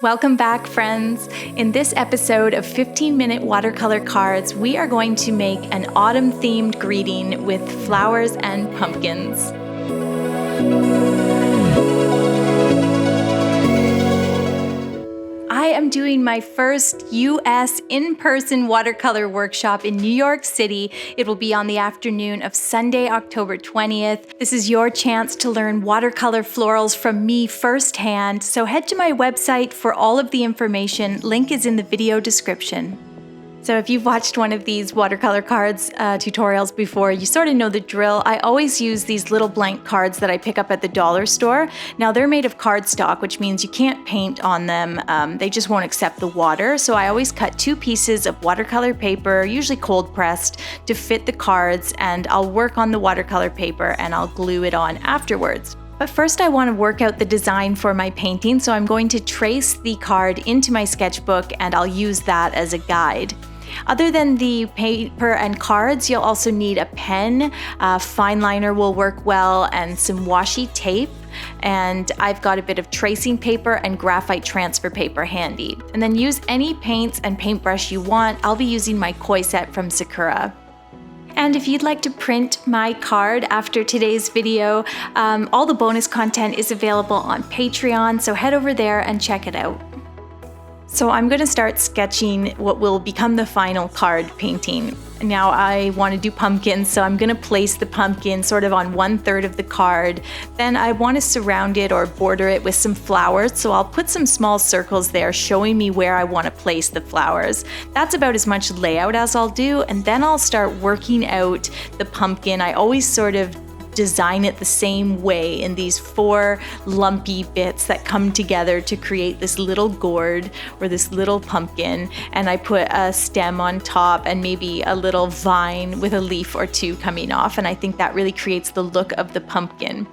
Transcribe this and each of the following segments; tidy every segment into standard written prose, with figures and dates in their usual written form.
Welcome back, friends. In this episode of 15-minute watercolor cards, we are going to make an autumn-themed greeting with flowers and pumpkins. I am doing my first U.S. in-person watercolor workshop in New York City. It will be on the afternoon of Sunday, October 20th. This is your chance to learn watercolor florals from me firsthand, so head to my website for all of the information. Link is in the video description. So if you've watched one of these watercolor cards tutorials before, you sort of know the drill. I always use these little blank cards that I pick up at the dollar store. Now they're made of cardstock, which means you can't paint on them. They just won't accept the water. So I always cut 2 pieces of watercolor paper, usually cold pressed, to fit the cards, and I'll work on the watercolor paper and I'll glue it on afterwards. But first I want to work out the design for my painting, so I'm going to trace the card into my sketchbook and I'll use that as a guide. Other than the paper and cards, you'll also need a pen, fine liner will work well, and some washi tape. And I've got a bit of tracing paper and graphite transfer paper handy. And then use any paints and paintbrush you want. I'll be using my koi set from Sakura. And if you'd like to print my card after today's video, all the bonus content is available on Patreon, so head over there and check it out. So I'm going to start sketching what will become the final card painting. Now I want to do pumpkins, so I'm going to place the pumpkin sort of on 1/3 of the card. Then I want to surround it or border it with some flowers, so I'll put some small circles there showing me where I want to place the flowers. That's about as much layout as I'll do, and then I'll start working out the pumpkin. I always sort of design it the same way in these 4 lumpy bits that come together to create this little gourd or this little pumpkin, and I put a stem on top and maybe a little vine with a leaf or 2 coming off, and I think that really creates the look of the pumpkin.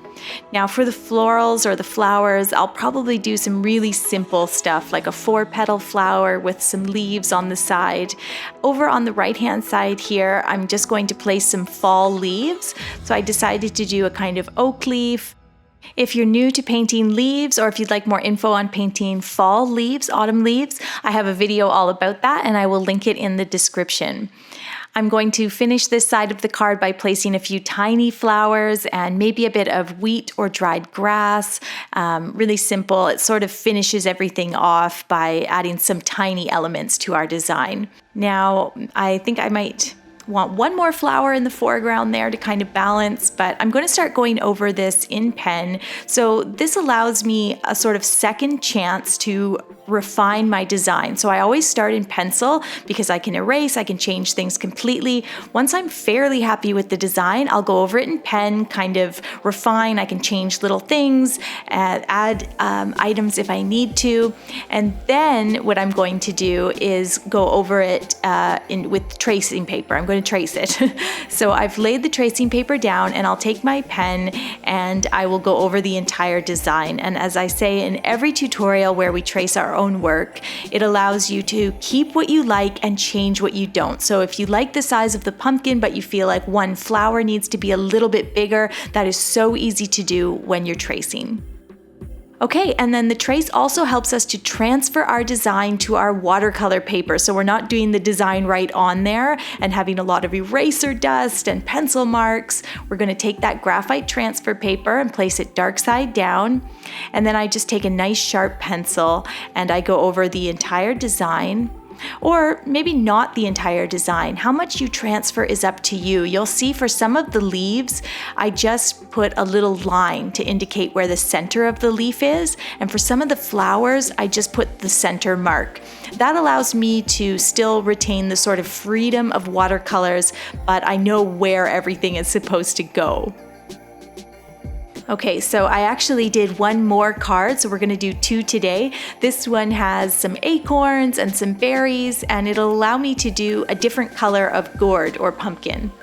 Now for the florals or the flowers, I'll probably do some really simple stuff like a 4-petal flower with some leaves on the side. Over on the right hand side here, I'm just going to place some fall leaves. So I decided to do a kind of oak leaf. If you're new to painting leaves, or if you'd like more info on painting fall leaves, autumn leaves, I have a video all about that and I will link it in the description. I'm going to finish this side of the card by placing a few tiny flowers and maybe a bit of wheat or dried grass. Really simple. It sort of finishes everything off by adding some tiny elements to our design. Now, I think I might want one more flower in the foreground there to kind of balance, but I'm going to start going over this in pen. So this allows me a sort of second chance to refine my design. So I always start in pencil because I can erase, I can change things completely. Once I'm fairly happy with the design, I'll go over it in pen, kind of refine. I can change little things, add items if I need to. And then what I'm going to do is go over it with tracing paper. I'm going to trace it. So I've laid the tracing paper down and I'll take my pen and I will go over the entire design. And as I say in every tutorial where we trace our own work, it allows you to keep what you like and change what you don't. So if you like the size of the pumpkin but you feel like one flower needs to be a little bit bigger, that is so easy to do when you're tracing. Okay, and then the trace also helps us to transfer our design to our watercolor paper. So we're not doing the design right on there and having a lot of eraser dust and pencil marks. We're going to take that graphite transfer paper and place it dark side down. And then I just take a nice sharp pencil and I go over the entire design. Or maybe not the entire design. How much you transfer is up to you. You'll see for some of the leaves, I just put a little line to indicate where the center of the leaf is. And for some of the flowers, I just put the center mark. That allows me to still retain the sort of freedom of watercolors, but I know where everything is supposed to go. Okay, so I actually did one more card, so we're going to do 2 today. This one has some acorns and some berries, and it'll allow me to do a different color of gourd or pumpkin.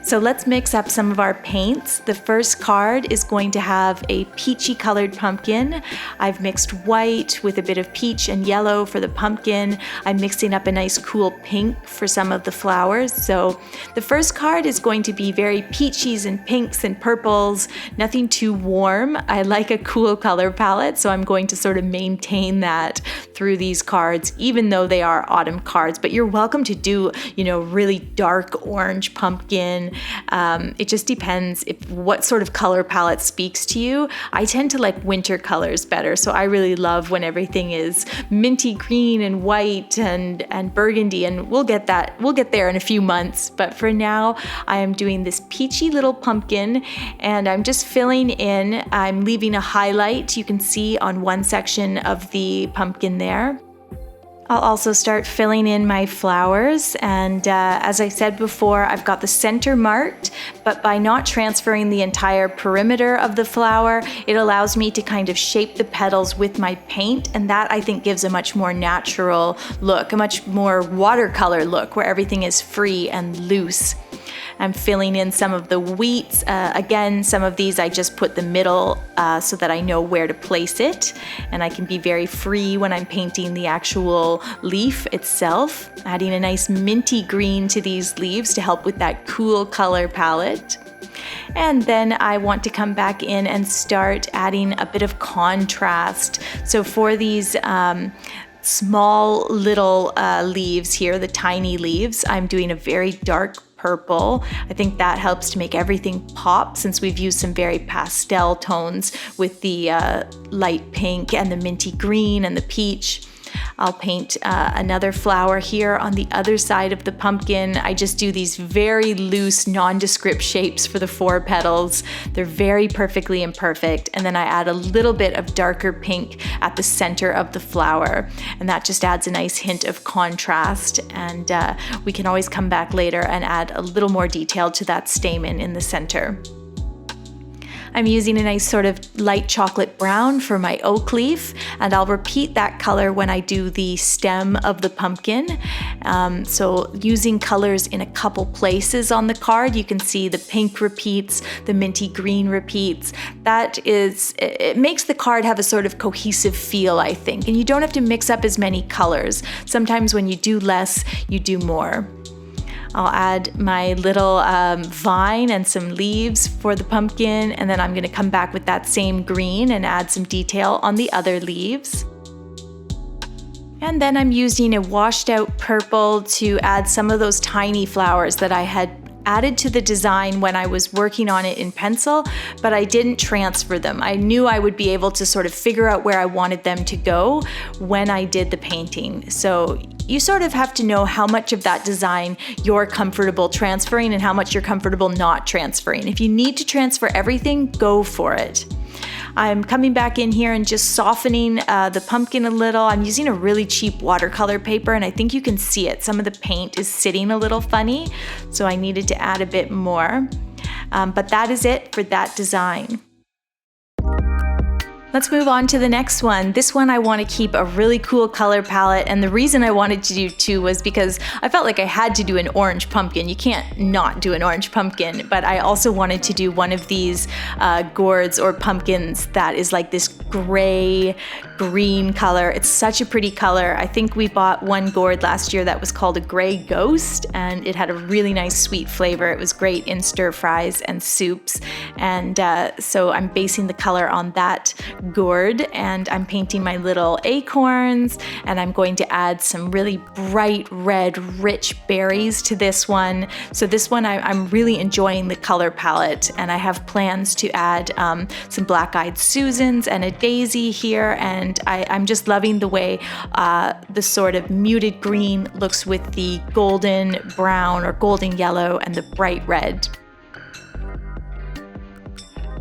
So let's mix up some of our paints. The first card is going to have a peachy colored pumpkin. I've mixed white with a bit of peach and yellow for the pumpkin. I'm mixing up a nice cool pink for some of the flowers. So the first card is going to be very peachies and pinks and purples, nothing too warm. I like a cool color palette, so I'm going to sort of maintain that through these cards, even though they are autumn cards. But you're welcome to do, really dark orange pumpkin. It just depends what sort of color palette speaks to you. I tend to like winter colors better, so I really love when everything is minty green and white and burgundy, and we'll get there in a few months. But for now, I am doing this peachy little pumpkin, and I'm just filling in. I'm leaving a highlight, you can see on one section of the pumpkin there. I'll also start filling in my flowers, and as I said before, I've got the center marked, but by not transferring the entire perimeter of the flower, it allows me to kind of shape the petals with my paint, and that I think gives a much more natural look, a much more watercolor look where everything is free and loose. I'm filling in some of the wheats. Again, some of these I just put the middle so that I know where to place it, and I can be very free when I'm painting the actual leaf itself. Adding a nice minty green to these leaves to help with that cool color palette. And then I want to come back in and start adding a bit of contrast. So for these small little leaves here, the tiny leaves, I'm doing a very dark purple. I think that helps to make everything pop, since we've used some very pastel tones with the light pink and the minty green and the peach. I'll paint another flower here on the other side of the pumpkin. I just do these very loose, nondescript shapes for the 4 petals. They're very perfectly imperfect. And then I add a little bit of darker pink at the center of the flower. And that just adds a nice hint of contrast. And we can always come back later and add a little more detail to that stamen in the center. I'm using a nice sort of light chocolate brown for my oak leaf, and I'll repeat that color when I do the stem of the pumpkin. So using colors in a couple places on the card, you can see the pink repeats, the minty green repeats. It makes the card have a sort of cohesive feel, I think, and you don't have to mix up as many colors. Sometimes when you do less, you do more. I'll add my little vine and some leaves for the pumpkin, and then I'm going to come back with that same green and add some detail on the other leaves. And then I'm using a washed out purple to add some of those tiny flowers that I had added to the design when I was working on it in pencil, but I didn't transfer them. I knew I would be able to sort of figure out where I wanted them to go when I did the painting. So you sort of have to know how much of that design you're comfortable transferring and how much you're comfortable not transferring. If you need to transfer everything, go for it. I'm coming back in here and just softening the pumpkin a little. I'm using a really cheap watercolor paper, and I think you can see it. Some of the paint is sitting a little funny, so I needed to add a bit more. But that is it for that design. Let's move on to the next one. This one I want to keep a really cool color palette, and the reason I wanted to do 2 was because I felt like I had to do an orange pumpkin. You can't not do an orange pumpkin, but I also wanted to do one of these gourds or pumpkins that is like this gray green color. It's such a pretty color. I think we bought one gourd last year that was called a gray ghost, and it had a really nice sweet flavor. It was great in stir fries and soups, and so I'm basing the color on that gourd, and I'm painting my little acorns, and I'm going to add some really bright red rich berries to this one. So this one I'm really enjoying the color palette, and I have plans to add some black-eyed Susans and a daisy here, and I'm just loving the way the sort of muted green looks with the golden brown or golden yellow and the bright red.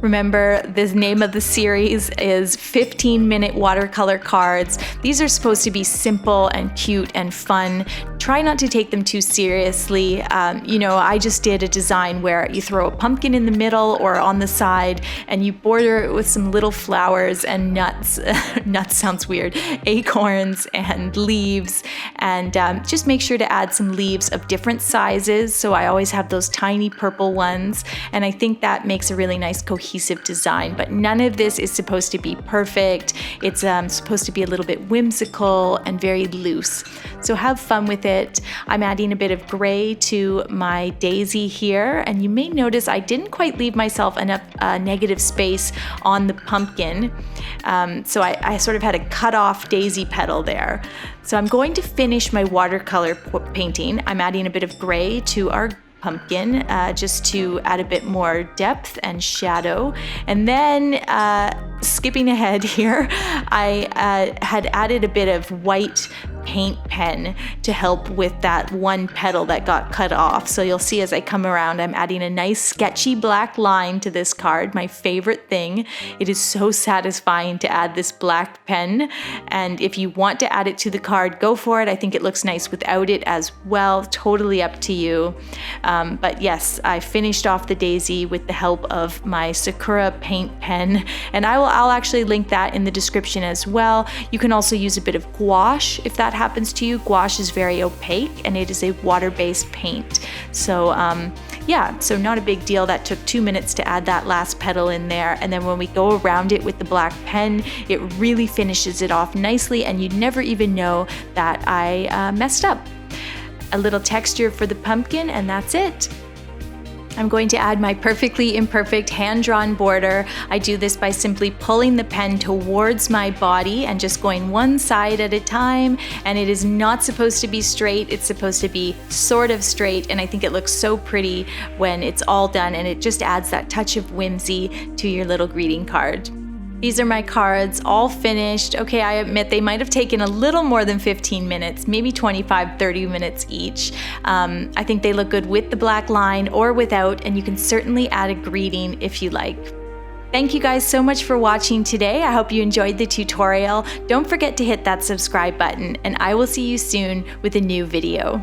Remember, the name of the series is 15-minute watercolor cards. These are supposed to be simple and cute and fun. try not to take them too seriously. You know, I just did a design where you throw a pumpkin in the middle or on the side and you border it with some little flowers and nuts. Nuts sounds weird. Acorns and leaves, and just make sure to add some leaves of different sizes. So I always have those tiny purple ones, and I think that makes a really nice cohesive design. But none of this is supposed to be perfect. It's supposed to be a little bit whimsical and very loose. So have fun with it. I'm adding a bit of gray to my daisy here, and you may notice I didn't quite leave myself enough negative space on the pumpkin. So I sort of had a cut off daisy petal there. So I'm going to finish my watercolor painting. I'm adding a bit of gray to our pumpkin just to add a bit more depth and shadow. And then skipping ahead here, I had added a bit of white paint pen to help with that one petal that got cut off. So you'll see as I come around, I'm adding a nice sketchy black line to this card, my favorite thing. It is so satisfying to add this black pen, and if you want to add it to the card, go for it. I think it looks nice without it as well, totally up to you. But yes, I finished off the daisy with the help of my Sakura paint pen, and I'll actually link that in the description as well. You can also use a bit of gouache if that happens to you. Gouache is very opaque and it is a water-based paint. So yeah, so not a big deal. That took 2 minutes to add that last petal in there. And then when we go around it with the black pen, it really finishes it off nicely and you'd never even know that I messed up. A little texture for the pumpkin and that's it. I'm going to add my perfectly imperfect hand-drawn border. I do this by simply pulling the pen towards my body and just going one side at a time, and it is not supposed to be straight, it's supposed to be sort of straight, and I think it looks so pretty when it's all done, and it just adds that touch of whimsy to your little greeting card. These are my cards, all finished. Okay, I admit they might have taken a little more than 15 minutes, maybe 25, 30 minutes each. I think they look good with the black line or without, and you can certainly add a greeting if you like. Thank you guys so much for watching today. I hope you enjoyed the tutorial. Don't forget to hit that subscribe button, and I will see you soon with a new video.